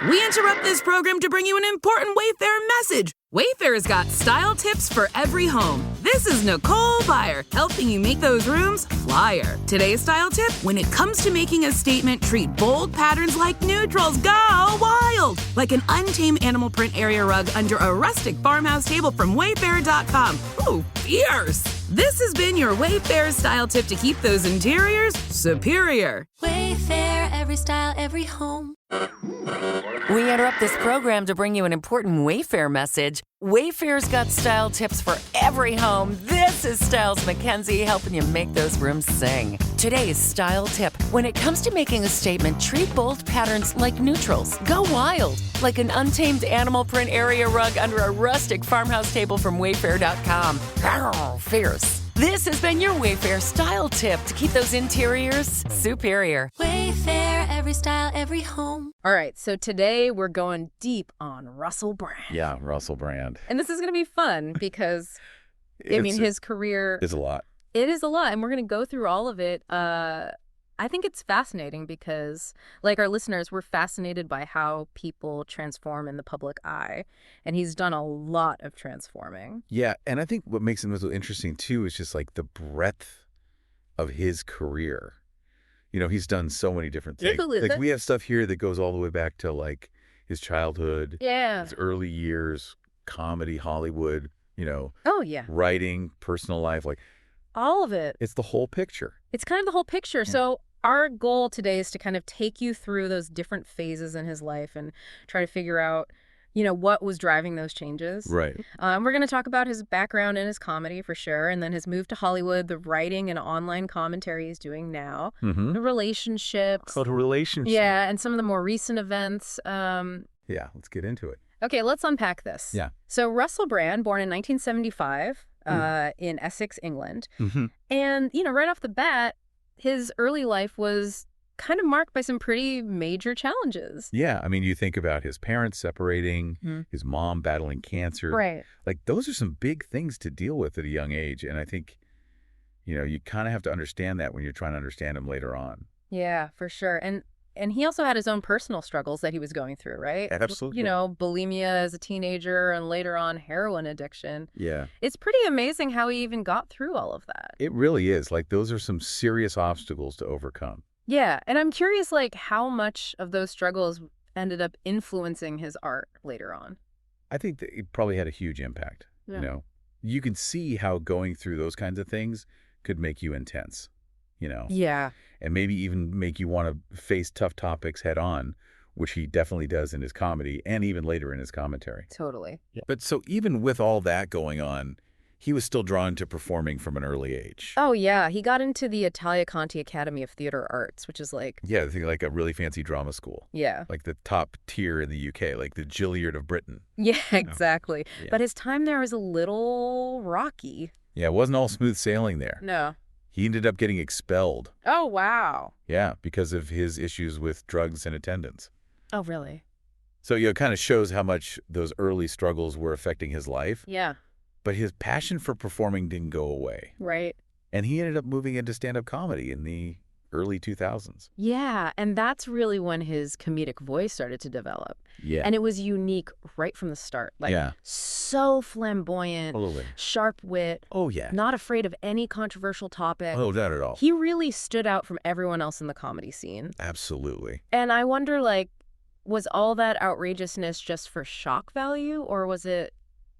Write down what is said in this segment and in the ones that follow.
We interrupt this program to bring you an important Wayfair message. Wayfair's got style tips for every home. This is Nicole Byer, helping you make those rooms flyer. Today's style tip: when it comes to making a statement, treat bold patterns like neutrals. Go wild! Like an untamed animal print area rug under a rustic farmhouse table from Wayfair.com. Ooh, fierce! This has been your Wayfair style tip to keep those interiors superior. Wayfair, every style, every home. We interrupt this program to bring you an important Wayfair message. Wayfair's got style tips for every home. This is Styles McKenzie helping you make those rooms sing. Today's style tip: when it comes to making a statement, treat bold patterns like neutrals. Go wild, like an untamed animal print area rug under a rustic farmhouse table from Wayfair.com. Arr, fierce. This has been your Wayfair style tip to keep those interiors superior. Wayfair, every style, every home. All right, so today we're going deep on Russell Brand. Yeah, Russell Brand. And this is going to be fun because, his career is a lot. It is a lot, and we're going to go through all of it. I think it's fascinating because, like our listeners, we're fascinated by how people transform in the public eye. And he's done a lot of transforming. Yeah, and I think what makes him so interesting, too, is just like the breadth of his career. You know, he's done so many different things. Like, we have stuff here that goes all the way back to, like, his childhood, his early years, comedy, Hollywood, writing, personal life, like all of it. It's the whole picture. It's kind of the whole picture. Yeah. So our goal today is to kind of take you through those different phases in his life and try to figure out, what was driving those changes. Right. We're going to talk about his background in his comedy for sure, and then his move to Hollywood, the writing and online commentary he's doing now, the relationships. Called a relationship. Yeah, and some of the more recent events. Yeah, let's get into it. Okay, let's unpack this. Yeah. So Russell Brand, born in 1975 in Essex, England. Mm-hmm. And, right off the bat, his early life was kind of marked by some pretty major challenges. Yeah, I mean, you think about his parents separating, his mom battling cancer. Right. Like, those are some big things to deal with at a young age. And I think, you kind of have to understand that when you're trying to understand him later on. Yeah, for sure. And he also had his own personal struggles that he was going through, right? Absolutely. Bulimia as a teenager and later on heroin addiction. Yeah. It's pretty amazing how he even got through all of that. It really is. Like, those are some serious obstacles to overcome. Yeah. And I'm curious, how much of those struggles ended up influencing his art later on. I think that it probably had a huge impact. Yeah. You can see how going through those kinds of things could make you intense, Yeah. And maybe even make you want to face tough topics head on, which he definitely does in his comedy and even later in his commentary. Totally. Yeah. But so even with all that going on, he was still drawn to performing from an early age. Oh, yeah. He got into the Italia Conti Academy of Theater Arts, which is Yeah, I think like a really fancy drama school. Yeah. Like the top tier in the UK, like the Gilliard of Britain. Yeah, exactly. Yeah. But his time there was a little rocky. Yeah, it wasn't all smooth sailing there. No. He ended up getting expelled. Oh, wow. Yeah, because of his issues with drugs and attendance. Oh, really? So, it kind of shows how much those early struggles were affecting his life. Yeah. But his passion for performing didn't go away. Right. And he ended up moving into stand-up comedy in the early 2000s. Yeah, and that's really when his comedic voice started to develop. Yeah. And it was unique right from the start. So flamboyant, Totally. sharp wit. Oh, yeah. Not afraid of any controversial topic. Oh, not at all. He really stood out from everyone else in the comedy scene. Absolutely. And I wonder, was all that outrageousness just for shock value, or was it...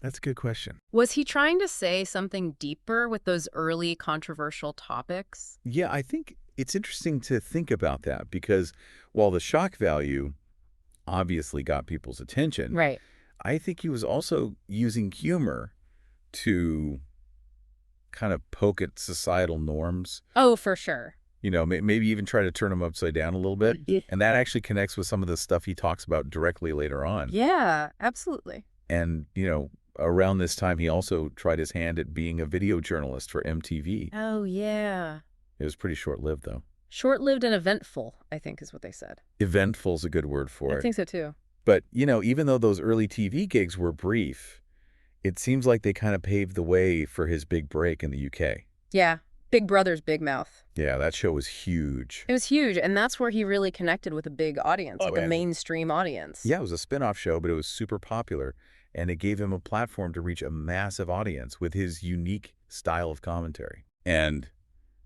That's a good question. Was he trying to say something deeper with those early controversial topics? Yeah, I think it's interesting to think about that because while the shock value obviously got people's attention, right, I think he was also using humor to kind of poke at societal norms. Oh, for sure. Maybe even try to turn them upside down a little bit. And that actually connects with some of the stuff he talks about directly later on. Yeah, absolutely. And, around this time, he also tried his hand at being a video journalist for MTV. Oh, yeah. It was pretty short-lived, though. Short-lived and eventful, I think is what they said. Eventful's a good word for it. I think so, too. But, even though those early TV gigs were brief, it seems like they kind of paved the way for his big break in the UK. Yeah. Big Brother's Big Mouth. Yeah, that show was huge. It was huge, and that's where he really connected with a big audience, like a mainstream audience. Yeah, it was a spin-off show, but it was super popular, and it gave him a platform to reach a massive audience with his unique style of commentary. And,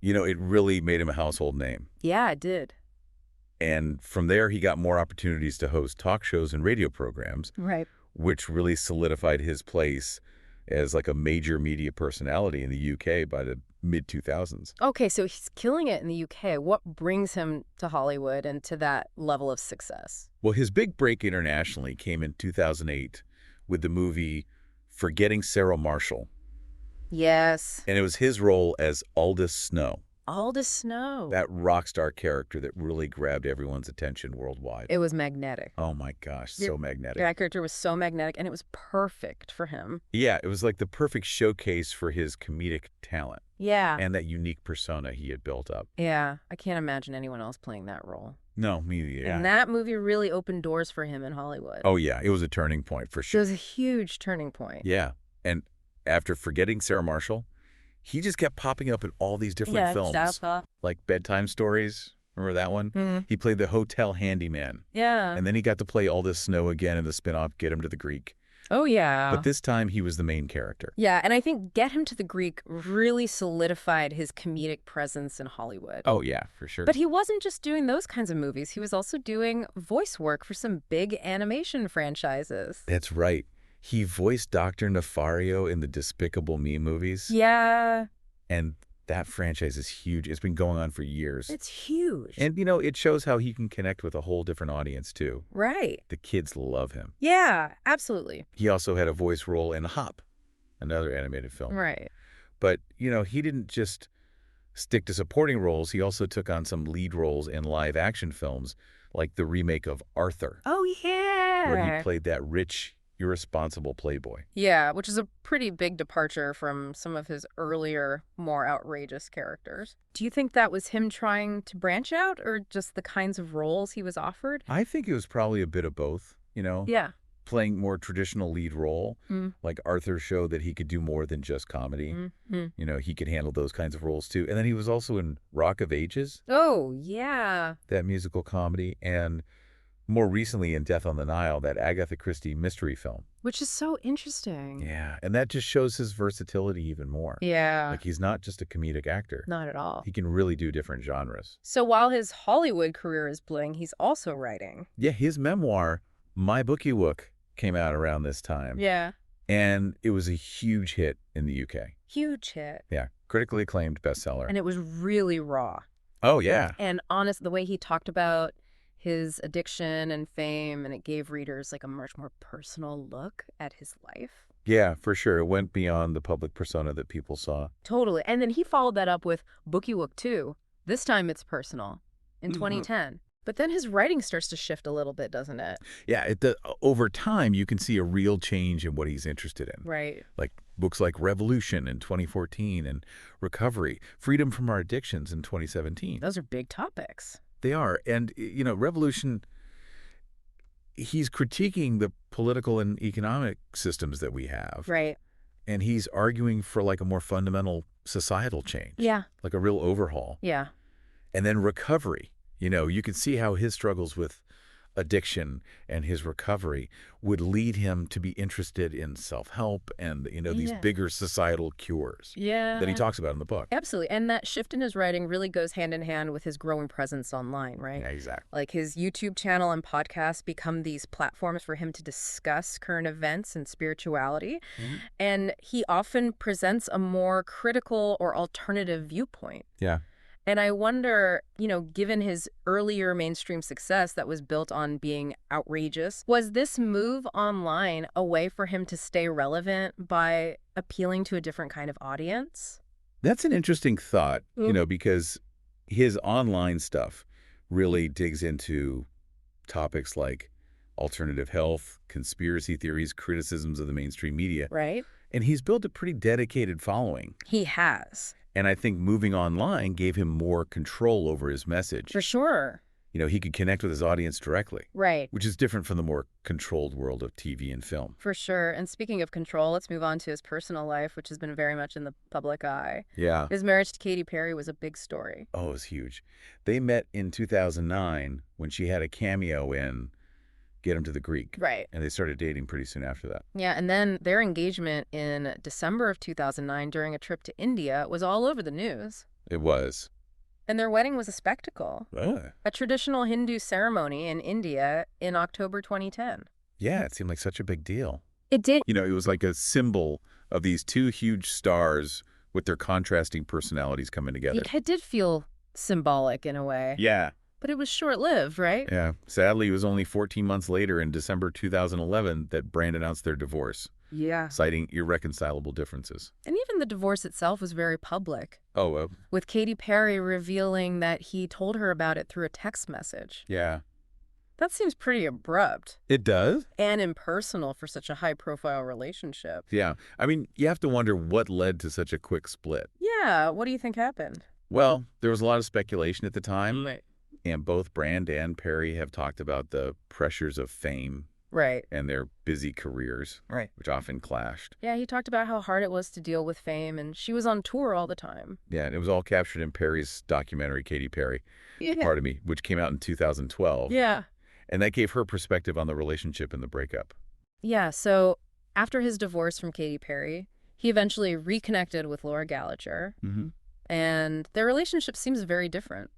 it really made him a household name. Yeah, it did. And from there, he got more opportunities to host talk shows and radio programs, right, which really solidified his place as like a major media personality in the UK by the mid-2000s. Okay, so he's killing it in the UK. What brings him to Hollywood and to that level of success? Well, his big break internationally came in 2008 with the movie Forgetting Sarah Marshall. Yes. And it was his role as Aldous Snow. Aldous Snow. That rock star character that really grabbed everyone's attention worldwide. It was magnetic. Oh my gosh, so magnetic. That character was so magnetic, and it was perfect for him. Yeah, it was like the perfect showcase for his comedic talent. Yeah. And that unique persona he had built up. Yeah, I can't imagine anyone else playing that role. No, me either. And that movie really opened doors for him in Hollywood. Oh yeah, it was a turning point for sure. It was a huge turning point. Yeah, and after Forgetting Sarah Marshall, he just kept popping up in all these different films. Like Bedtime Stories. Remember that one? Mm-hmm. He played the hotel handyman. Yeah. And then he got to play Aldous Snow again in the spinoff Get Him to the Greek. Oh, yeah. But this time he was the main character. Yeah, and I think Get Him to the Greek really solidified his comedic presence in Hollywood. Oh, yeah, for sure. But he wasn't just doing those kinds of movies. He was also doing voice work for some big animation franchises. That's right. He voiced Dr. Nefario in the Despicable Me movies. Yeah. And that franchise is huge. It's been going on for years. It's huge. And, it shows how he can connect with a whole different audience, too. Right. The kids love him. Yeah, absolutely. He also had a voice role in Hop, another animated film. Right. But, he didn't just stick to supporting roles. He also took on some lead roles in live-action films, like the remake of Arthur. Oh, yeah. Where he played that rich, irresponsible playboy. Yeah, which is a pretty big departure from some of his earlier, more outrageous characters. Do you think that was him trying to branch out or just the kinds of roles he was offered? I think it was probably a bit of both, Yeah. Playing more traditional lead role, like Arthur showed that he could do more than just comedy. Mm-hmm. He could handle those kinds of roles too. And then he was also in Rock of Ages. Oh, yeah. That musical comedy. And more recently in Death on the Nile, that Agatha Christie mystery film. Which is so interesting. Yeah, and that just shows his versatility even more. Yeah. Like he's not just a comedic actor. Not at all. He can really do different genres. So while his Hollywood career is bling, he's also writing. Yeah, his memoir, My Bookie Wook, came out around this time. Yeah. And it was a huge hit in the UK. Huge hit. Yeah, critically acclaimed bestseller. And it was really raw. Oh, yeah. And honest, the way he talked about his addiction and fame, and it gave readers like a much more personal look at his life. Yeah, for sure. It went beyond the public persona that people saw. Totally. And then he followed that up with Bookie Wook 2. This time it's personal in 2010. But then his writing starts to shift a little bit, doesn't it? Yeah, over time, you can see a real change in what he's interested in. Right. Like books like Revolution in 2014 and Recovery, Freedom from Our Addictions in 2017. Those are big topics. They are. And, Revolution, he's critiquing the political and economic systems that we have. Right. And he's arguing for like a more fundamental societal change. Yeah. Like a real overhaul. Yeah. And then Recovery. You can see how his struggles with addiction and his recovery would lead him to be interested in self-help and, these bigger societal cures that he talks about in the book. Absolutely. And that shift in his writing really goes hand in hand with his growing presence online, right? Yeah, exactly. Like his YouTube channel and podcast become these platforms for him to discuss current events and spirituality. Mm-hmm. And he often presents a more critical or alternative viewpoint. Yeah. And I wonder, given his earlier mainstream success that was built on being outrageous, was this move online a way for him to stay relevant by appealing to a different kind of audience? That's an interesting thought, because his online stuff really digs into topics like alternative health, conspiracy theories, criticisms of the mainstream media. Right. And he's built a pretty dedicated following. He has. And I think moving online gave him more control over his message. For sure. he could connect with his audience directly. Right. Which is different from the more controlled world of TV and film. For sure. And speaking of control, let's move on to his personal life, which has been very much in the public eye. Yeah. His marriage to Katy Perry was a big story. Oh, it was huge. They met in 2009 when she had a cameo in Get Him to the Greek. Right. And they started dating pretty soon after that. Yeah, and then their engagement in December of 2009 during a trip to India was all over the news. It was. And their wedding was a spectacle. Really? A traditional Hindu ceremony in India in October 2010. Yeah, it seemed like such a big deal. It did. It was like a symbol of these two huge stars with their contrasting personalities coming together. It did feel symbolic in a way. Yeah. But it was short-lived, right? Yeah. Sadly, it was only 14 months later in December 2011 that Brand announced their divorce. Yeah. Citing irreconcilable differences. And even the divorce itself was very public. Oh, with Katy Perry revealing that he told her about it through a text message. yeah. That seems pretty abrupt. It does? And impersonal for such a high-profile relationship. Yeah. I mean, you have to wonder what led to such a quick split. Yeah. What do you think happened? Well, there was a lot of speculation at the time. Right. And both Brand and Perry have talked about the pressures of fame. Right. And their busy careers. Right. Which often clashed. Yeah, he talked about how hard it was to deal with fame, and she was on tour all the time. Yeah, and it was all captured in Perry's documentary, Katy Perry, Yeah. Part of Me, which came out in 2012. Yeah. And that gave her perspective on the relationship and the breakup. Yeah, so after his divorce from Katy Perry, he eventually reconnected with Laura Gallagher, and their relationship seems very different.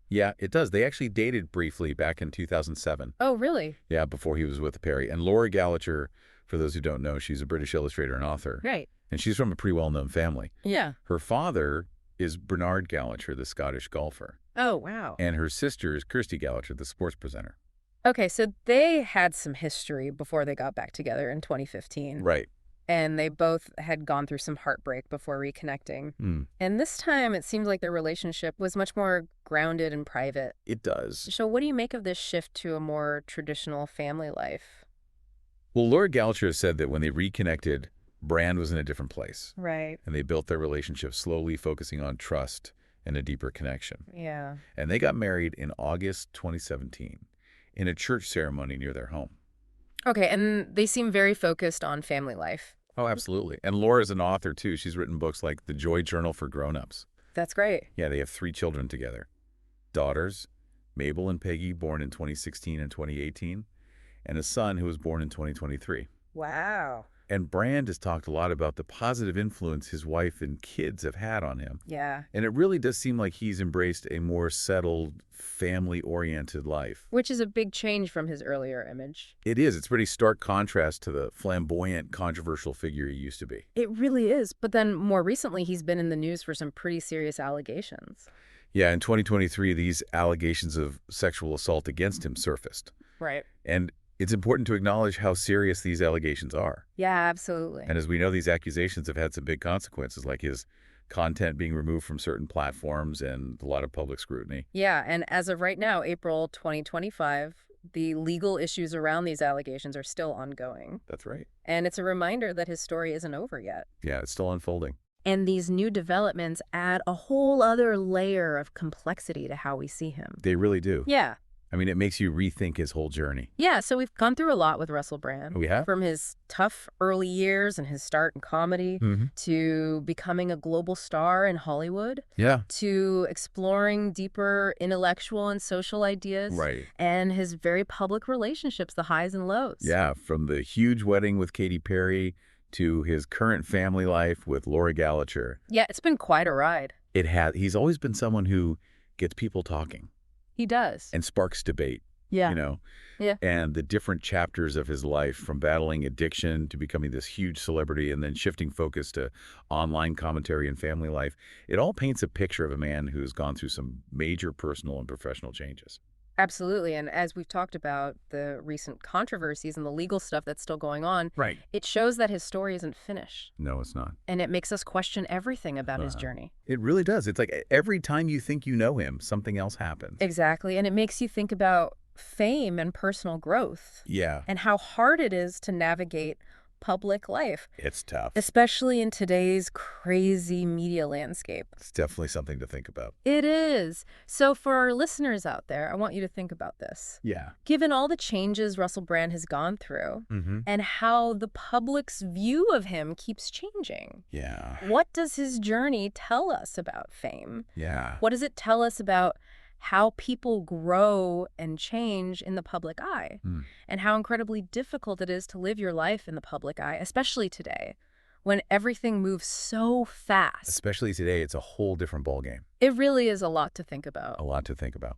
Yeah, it does. They actually dated briefly back in 2007. Oh, really? Yeah, before he was with Perry. And Laura Gallagher, for those who don't know, she's a British illustrator and author. Right. And she's from a pretty well-known family. Yeah. Her father is Bernard Gallagher, the Scottish golfer. Oh, wow. And her sister is Kirsty Gallagher, the sports presenter. Okay, so they had some history before they got back together in 2015. Right. And they both had gone through some heartbreak before reconnecting. And this time, it seems like their relationship was much more grounded and private. It does. So what do you make of this shift to a more traditional family life? Well, Laura Gallagher said that when they reconnected, Brand was in a different place. Right. And they built their relationship slowly, focusing on trust and a deeper connection. Yeah. And they got married in August 2017 in a church ceremony near their home. Okay, and they seem very focused on family life. Oh, absolutely. And Laura's an author, too. She's written books like The Joy Journal for Grown-Ups. That's great. Yeah, they have 3 children together. Daughters, Mabel and Peggy, born in 2016 and 2018, and a son who was born in 2023. Wow. And Brand has talked a lot about the positive influence his wife and kids have had on him. Yeah. And it really does seem like he's embraced a more settled, family-oriented life. Which is a big change from his earlier image. It is. It's a pretty stark contrast to the flamboyant, controversial figure he used to be. It really is. But then more recently, he's been in the news for some pretty serious allegations. Yeah, in 2023, these allegations of sexual assault against him surfaced. Right. And it's important to acknowledge how serious these allegations are. Yeah, absolutely. And as we know, these accusations have had some big consequences, like his content being removed from certain platforms and a lot of public scrutiny. Yeah, and as of right now, April 2025, the legal issues around these allegations are still ongoing. That's right. And it's a reminder that his story isn't over yet. Yeah, it's still unfolding. And these new developments add a whole other layer of complexity to how we see him. They really do. Yeah. I mean, it makes you rethink his whole journey. Yeah, so we've gone through a lot with Russell Brand. We have? From his tough early years and his start in comedy to becoming a global star in Hollywood. Yeah. To exploring deeper intellectual and social ideas. Right. And his very public relationships, the highs and lows. Yeah, from the huge wedding with Katy Perry to his current family life with Laura Gallagher. Yeah, it's been quite a ride. It has. He's always been someone who gets people talking. He does. And sparks debate. Yeah. You know? Yeah. And the different chapters of his life, from battling addiction to becoming this huge celebrity and then shifting focus to online commentary and family life, it all paints a picture of a man who's gone through some major personal and professional changes. Absolutely. And as we've talked about the recent controversies and the legal stuff that's still going on, Right. It shows that his story isn't finished. No, it's not. And it makes us question everything about his journey. It really does. It's like every time you think you know him, something else happens. Exactly. And it makes you think about fame and personal growth. Yeah. And how hard it is to navigate public life. It's tough. Especially in today's crazy media landscape. It's definitely something to think about. It is. So for our listeners out there, I want you to think about this. Yeah. Given all the changes Russell Brand has gone through and how the public's view of him keeps changing. Yeah. What does his journey tell us about fame? Yeah. What does it tell us about how people grow and change in the public eye, and how incredibly difficult it is to live your life in the public eye, especially today, when everything moves so fast. Especially today, it's a whole different ballgame. It really is a lot to think about. A lot to think about.